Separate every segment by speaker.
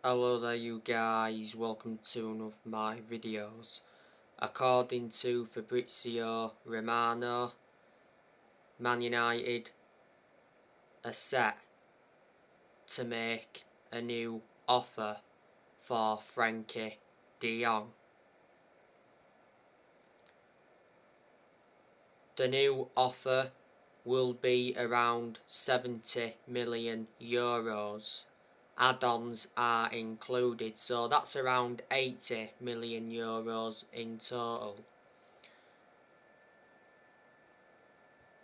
Speaker 1: Hello there you guys, welcome to one of my videos. According to Fabrizio Romano, Man United are set to make a new offer for Frenkie de Jong. The new offer will be around 70 million euros. Add-ons are included, so that's around 80 million euros in total.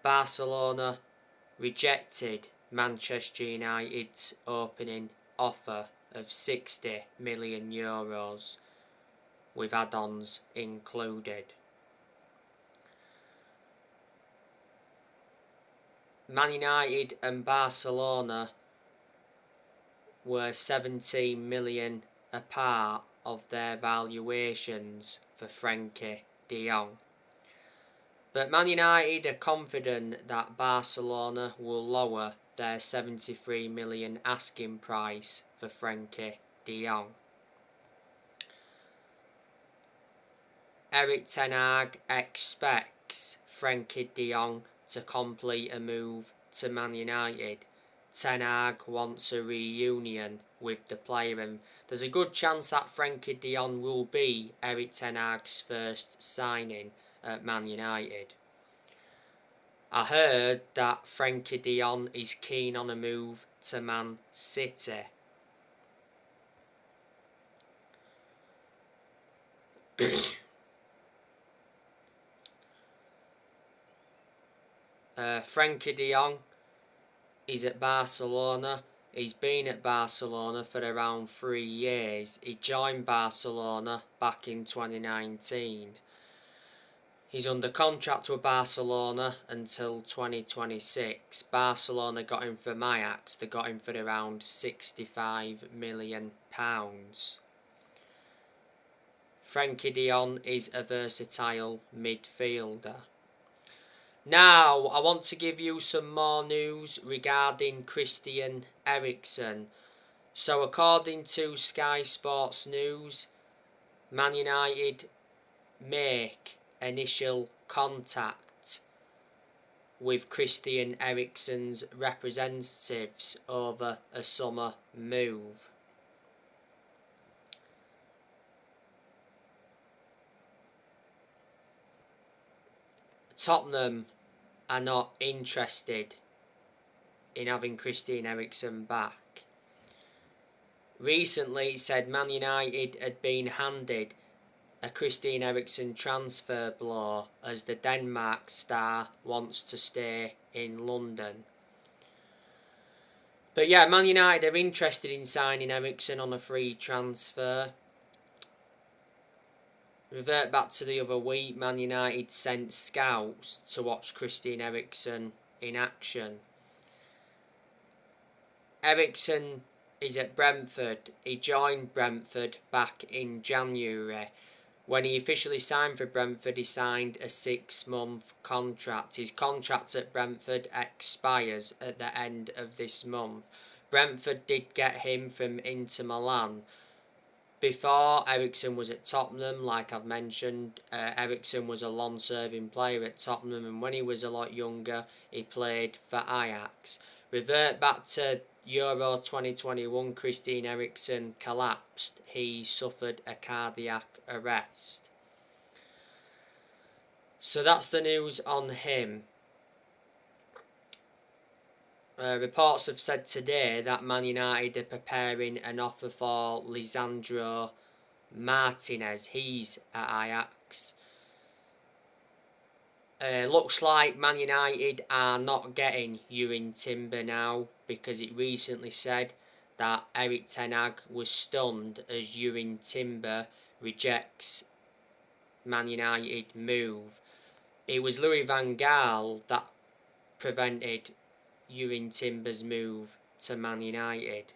Speaker 1: Barcelona rejected Manchester United's opening offer of 60 million euros with add-ons included. Man United and Barcelona were 17 million apart of their valuations for Frenkie de Jong. But Man United are confident that Barcelona will lower their 73 million asking price for Frenkie de Jong. Erik ten Hag expects Frenkie de Jong to complete a move to Man United. Ten Hag wants a reunion with the player, and there's a good chance that Frenkie de Jong will be Erik ten Hag's first signing at Man United. I heard that Frenkie de Jong is keen on a move to Man City. Frenkie de Jong is at Barcelona. He's been at Barcelona for around 3 years. He joined Barcelona back in 2019. He's under contract with Barcelona until 2026. Barcelona got him from Ajax. They got him for around £65 million. Frenkie de Jong is a versatile midfielder. Now, I want to give you some more news regarding Christian Eriksen. So, according to Sky Sports News, Man United make initial contact with Christian Eriksen's representatives over a summer move. Tottenham are not interested in having Christian Eriksen back. Recently, it said Man United had been handed a Christian Eriksen transfer blow as the Denmark star wants to stay in London. But yeah, Man United are interested in signing Eriksen on a free transfer. Revert back to the other week, Man United sent scouts to watch Christian Eriksen in action. Eriksen is at Brentford. He joined Brentford back in January. When he officially signed for Brentford, he signed a 6-month contract. His contract at Brentford expires at the end of this month. Brentford did get him from Inter Milan. Before, Eriksen was at Tottenham, like I've mentioned. Eriksen was a long-serving player at Tottenham, and when he was a lot younger, he played for Ajax. Revert back to Euro 2021, Christian Eriksen collapsed. He suffered a cardiac arrest. So that's the news on him. Reports have said today that Man United are preparing an offer for Lisandro Martinez. He's at Ajax. Looks like Man United are not getting Jurgen Timber now, because it recently said that Erik ten Hag was stunned as Jurgen Timber rejects Man United move. It was Louis van Gaal that prevented Jurgen Timber's move to Man United.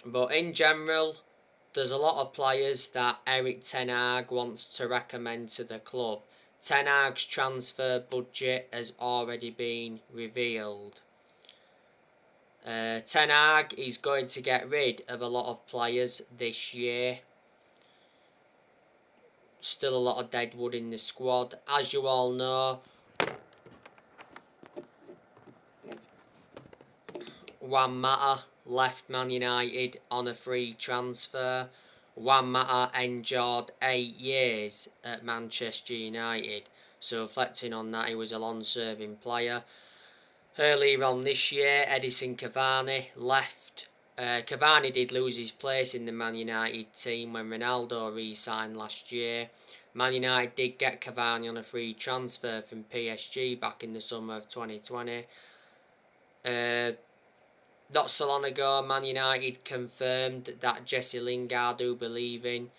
Speaker 1: But in general, there's a lot of players that Erik ten Hag wants to recommend to the club. Ten Hag's transfer budget has already been revealed. Ten Hag is going to get rid of a lot of players this year. Still a lot of dead wood in the squad. As you all know, Juan Mata left Man United on a free transfer. Juan Mata endured 8 years at Manchester United. So reflecting on that, he was a long-serving player. Earlier on this year, Edinson Cavani left. Cavani did lose his place in the Man United team when Ronaldo re-signed last year. Man United did get Cavani on a free transfer from PSG back in the summer of 2020. Not so long ago, Man United confirmed that Jesse Lingard will be leaving.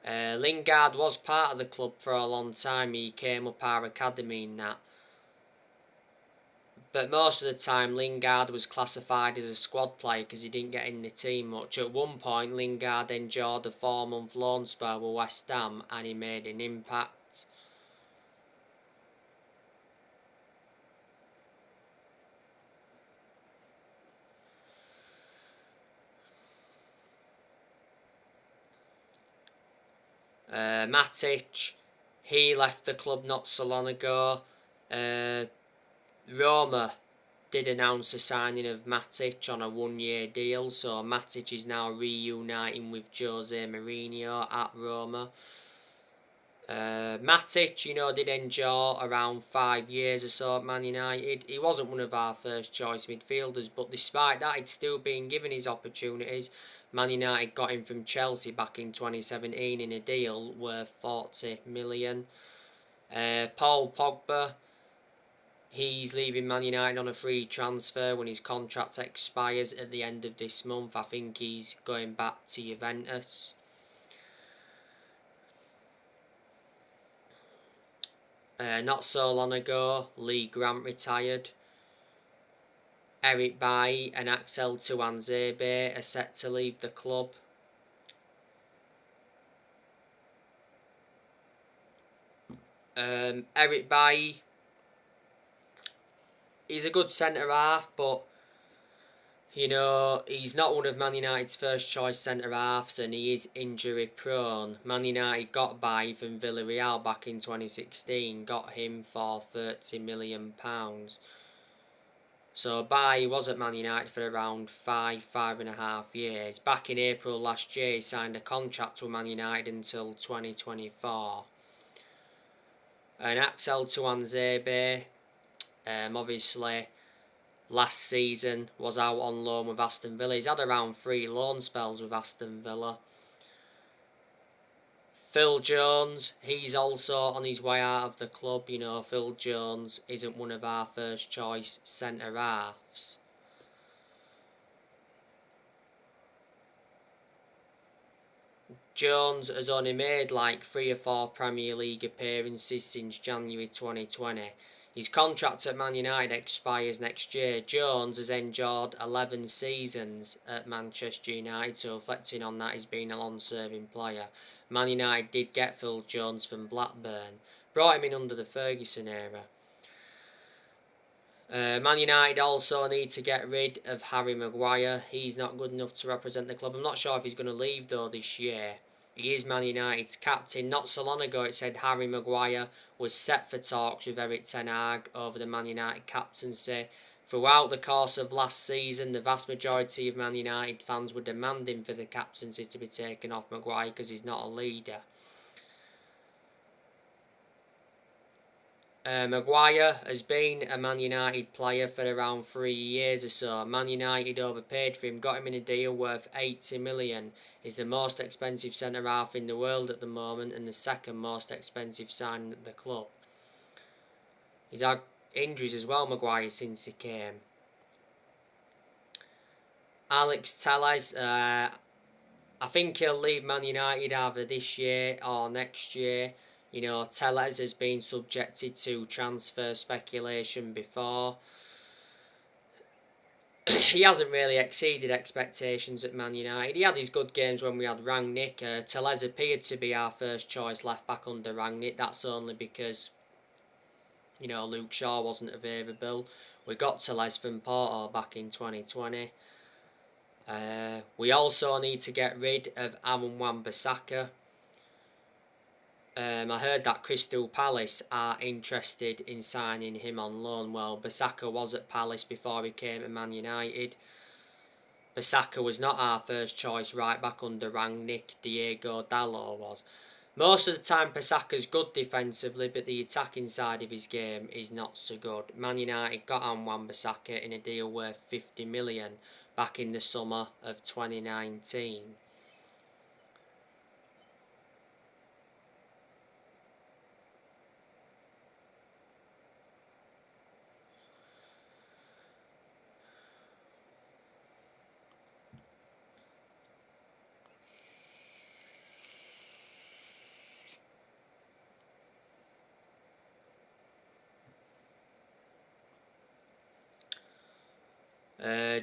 Speaker 1: Lingard was part of the club for a long time. He came up our academy in that. But most of the time, Lingard was classified as a squad player because he didn't get in the team much. At one point, Lingard endured a 4-month loan spell with West Ham and he made an impact. Matic, he left the club not so long ago. Roma did announce the signing of Matic on a 1-year deal, so Matic is now reuniting with Jose Mourinho at Roma. Matic, did endure around 5 years or so at Man United. He wasn't one of our first choice midfielders, but despite that, he'd still been given his opportunities. Man United got him from Chelsea back in 2017 in a deal worth 40 million. Paul Pogba, he's leaving Man United on a free transfer when his contract expires at the end of this month. I think he's going back to Juventus. Not so long ago, Lee Grant retired. Eric Bailly and Axel Tuanzebe are set to leave the club. Eric Bailly, he's a good centre-half, but he's not one of Man United's first choice centre-halves and he is injury prone. Man United got Bailly from Villarreal back in 2016, got him for £30 million. So Bailly was at Man United for around 5.5 years. Back in April last year, he signed a contract with Man United until 2024. And Axel Tuanzebe, obviously, last season was out on loan with Aston Villa. He's had around 3 loan spells with Aston Villa. Phil Jones, he's also on his way out of the club. Phil Jones isn't one of our first choice centre-halves. Jones has only made like 3 or 4 Premier League appearances since January 2020. His contract at Man United expires next year. Jones has endured 11 seasons at Manchester United, so reflecting on that, he's been a long-serving player. Man United did get Phil Jones from Blackburn. Brought him in under the Ferguson era. Man United also need to get rid of Harry Maguire. He's not good enough to represent the club. I'm not sure if he's going to leave though this year. He is Man United's captain. Not so long ago it said Harry Maguire was set for talks with Erik ten Hag over the Man United captaincy. Throughout the course of last season, the vast majority of Man United fans were demanding for the captaincy to be taken off Maguire because he's not a leader. Maguire has been a Man United player for around 3 years or so. Man United overpaid for him, got him in a deal worth 80 million. He's the most expensive centre-half in the world at the moment and the second most expensive signing at the club. He's had injuries as well, Maguire, since he came. Alex Telles, I think he'll leave Man United either this year or next year. Telles has been subjected to transfer speculation before. he hasn't really exceeded expectations at Man United. He had his good games when we had Rangnick. Tellez appeared to be our first choice left back under Rangnick. That's only because, Luke Shaw wasn't available. We got Tellez from Porto back in 2020. We also need to get rid of Aaron Wan-Bissaka. I heard that Crystal Palace are interested in signing him on loan. Well, Bissaka was at Palace before he came to Man United. Bissaka was not our first choice right back under Rangnick. Diego Dalot was. Most of the time Bissaka's good defensively, but the attacking side of his game is not so good. Man United got on Wan-Bissaka in a deal worth 50 million back in the summer of 2019.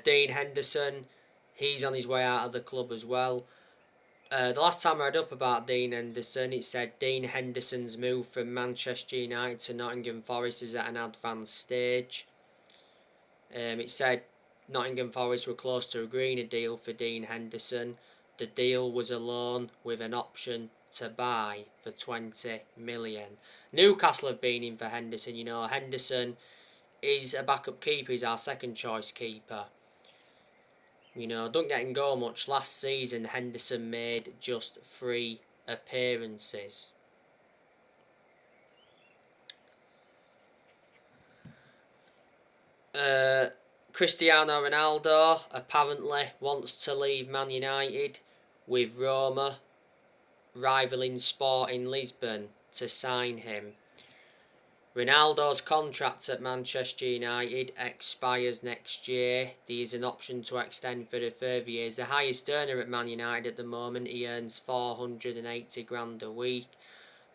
Speaker 1: Dean Henderson, he's on his way out of the club as well. The last time I read up about Dean Henderson, it said Dean Henderson's move from Manchester United to Nottingham Forest is at an advanced stage. It said Nottingham Forest were close to agreeing a deal for Dean Henderson. The deal was a loan with an option to buy for 20 million. Newcastle have been in for Henderson. Henderson is a backup keeper. He's our second choice keeper. Don't get him go much. Last season, Henderson made just 3 appearances. Cristiano Ronaldo apparently wants to leave Man United, with Roma rivaling Sporting Lisbon to sign him. Ronaldo's contract at Manchester United expires next year. There is an option to extend for the further years. The highest earner at Man United at the moment, he earns 480 grand a week.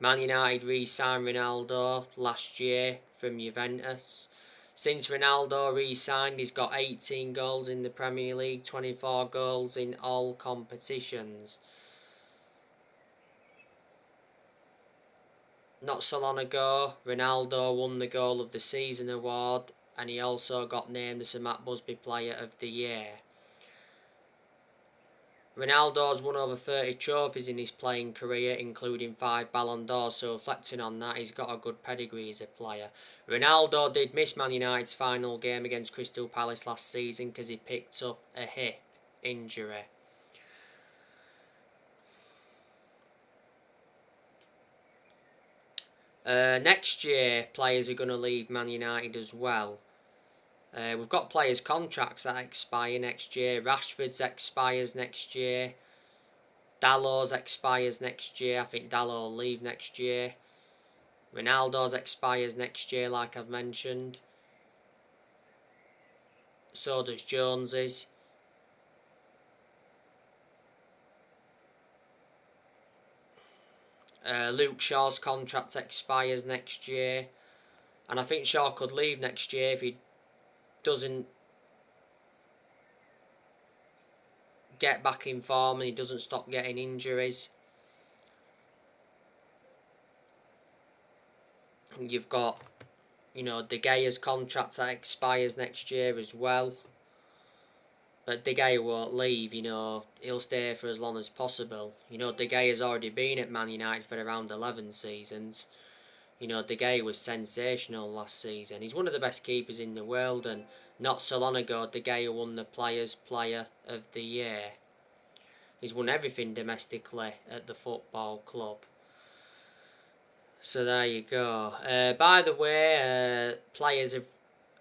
Speaker 1: Man United re-signed Ronaldo last year from Juventus. Since Ronaldo re-signed, he's got 18 goals in the Premier League, 24 goals in all competitions. Not so long ago, Ronaldo won the Goal of the Season award, and he also got named as the Matt Busby Player of the Year. Ronaldo's won over 30 trophies in his playing career, including 5 Ballon d'Ors, so reflecting on that, he's got a good pedigree as a player. Ronaldo did miss Man United's final game against Crystal Palace last season because he picked up a hip injury. Next year, players are going to leave Man United as well. We've got players' contracts that expire next year. Rashford's expires next year. Dalot's expires next year. I think Dalot will leave next year. Ronaldo's expires next year, like I've mentioned. So does Jones's. Luke Shaw's contract expires next year, and I think Shaw could leave next year if he doesn't get back in form and he doesn't stop getting injuries. You've got, De Gea's contract that expires next year as well. But De Gea won't leave, he'll stay for as long as possible. De Gea's already been at Man United for around 11 seasons. De Gea was sensational last season. He's one of the best keepers in the world, and not so long ago, De Gea won the Players' Player of the Year. He's won everything domestically at the football club. So there you go. By the way, players have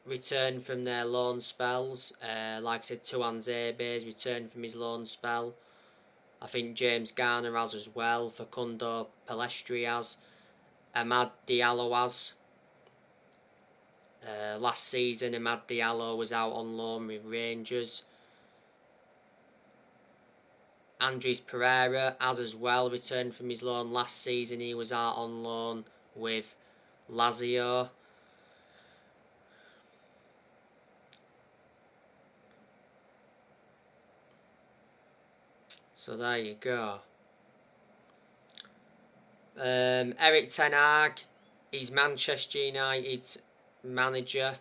Speaker 1: returned from their loan spells. Like I said, Tuanzebe's returned from his loan spell. I think James Garner has as well. Facundo Pellistri has. Amad Diallo has. Last season, Amad Diallo was out on loan with Rangers. Andres Pereira has as well returned from his loan. Last season, he was out on loan with Lazio. So there you go. Erik ten Hag, he's Manchester United's manager.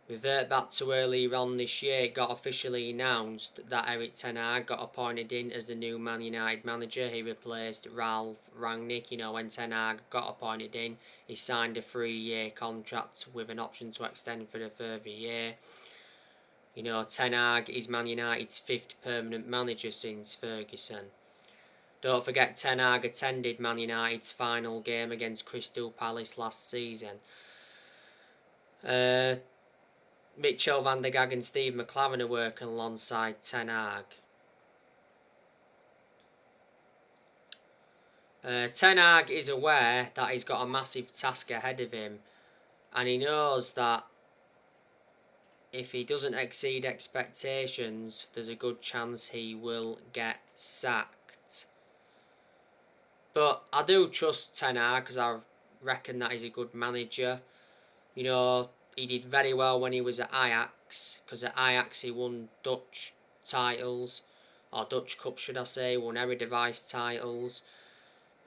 Speaker 1: Revert back to earlier on this year, it got officially announced that Erik ten Hag got appointed in as the new Man United manager. He replaced Ralf Rangnick. You know, when ten Hag got appointed in, he signed a 3-year contract with an option to extend for a further year. You know, ten Hag is Man United's 5th permanent manager since Ferguson. Don't forget, ten Hag attended Man United's final game against Crystal Palace last season. Mitchell van der Gag and Steve McLaren are working alongside ten Hag. Ten Hag is aware that he's got a massive task ahead of him, and he knows that if he doesn't exceed expectations, there's a good chance he will get sacked. But I do trust ten Hag because I reckon that he's a good manager. You know, he did very well when he was at Ajax, because at Ajax he won Dutch titles, or Dutch Cup should I say, won Eredivisie titles,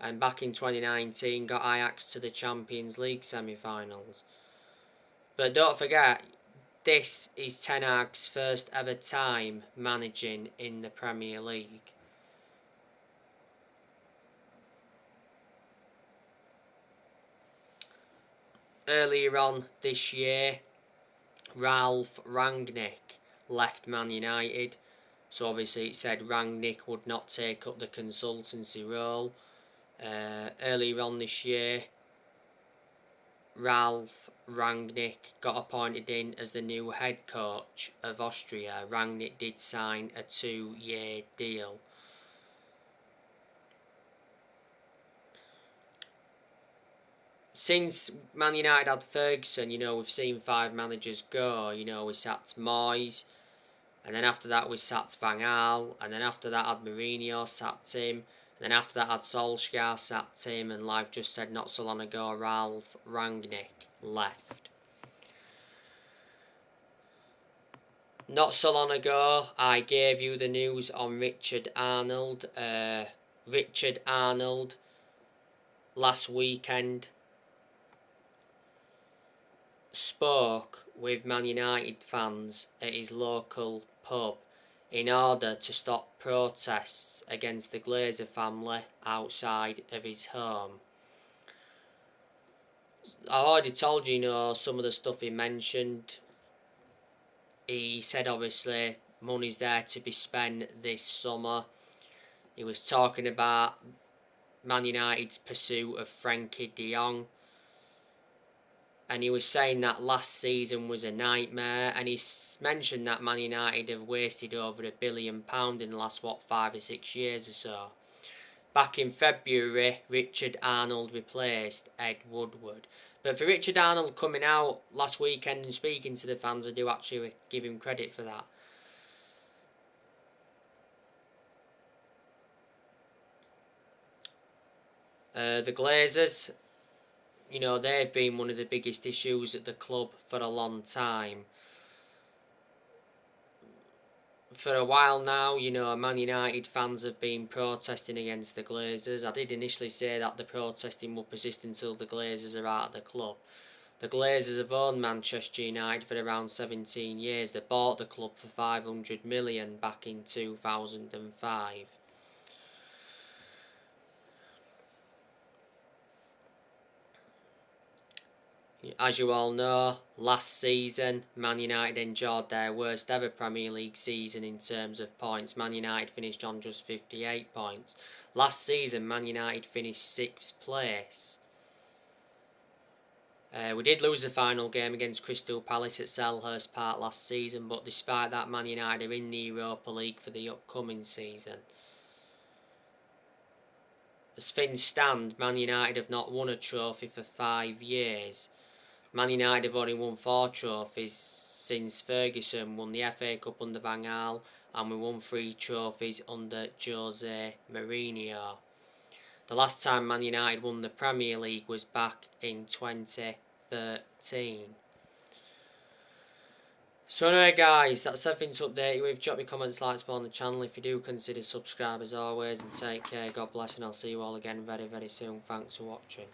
Speaker 1: and back in 2019 got Ajax to the Champions League semi-finals. But don't forget, this is ten Hag's first ever time managing in the Premier League. Earlier on this year, Ralf Rangnick left Man United, so obviously it said Rangnick would not take up the consultancy role. Earlier on this year, Ralf Rangnick got appointed in as the new head coach of Austria. Rangnick did sign a 2-year deal. Since Man United had Ferguson, you know, we've seen 5 managers go. You know, we sacked Moyes, and then after that we sacked Van Gaal, and then after that had Mourinho, sacked him, and then after that had Solskjaer, sacked him, and like just said not so long ago, Ralf Rangnick left. Not so long ago, I gave you the news on Richard Arnold. Richard Arnold, last weekend, spoke with Man United fans at his local pub in order to stop protests against the Glazer family outside of his home. I already told you, you know, some of the stuff he mentioned. He said obviously money's there to be spent this summer. He was talking about Man United's pursuit of Frenkie de Jong. And he was saying that last season was a nightmare, and he mentioned that Man United have wasted over £1 billion in the last, 5 or 6 years or so. Back in February, Richard Arnold replaced Ed Woodward. But for Richard Arnold coming out last weekend and speaking to the fans, I do actually give him credit for that. The Glazers, you know, they've been one of the biggest issues at the club for a long time. For a while now, you know, Man United fans have been protesting against the Glazers. I did initially say that the protesting will persist until the Glazers are out of the club. The Glazers have owned Manchester United for around 17 years. They bought the club for $500 million back in 2005. As you all know, last season Man United enjoyed their worst ever Premier League season in terms of points. Man United finished on just 58 points. Last season Man United finished 6th place. We did lose the final game against Crystal Palace at Selhurst Park last season, but despite that Man United are in the Europa League for the upcoming season. As things stand, Man United have not won a trophy for 5 years. Man United have only won 4 trophies since Ferguson won the FA Cup under Van Gaal, and we won 3 trophies under Jose Mourinho. The last time Man United won the Premier League was back in 2013. So anyway guys, that's everything to update you with. Drop your comments, likes on the channel if you do consider subscribe as always, and take care, God bless, and I'll see you all again very soon. Thanks for watching.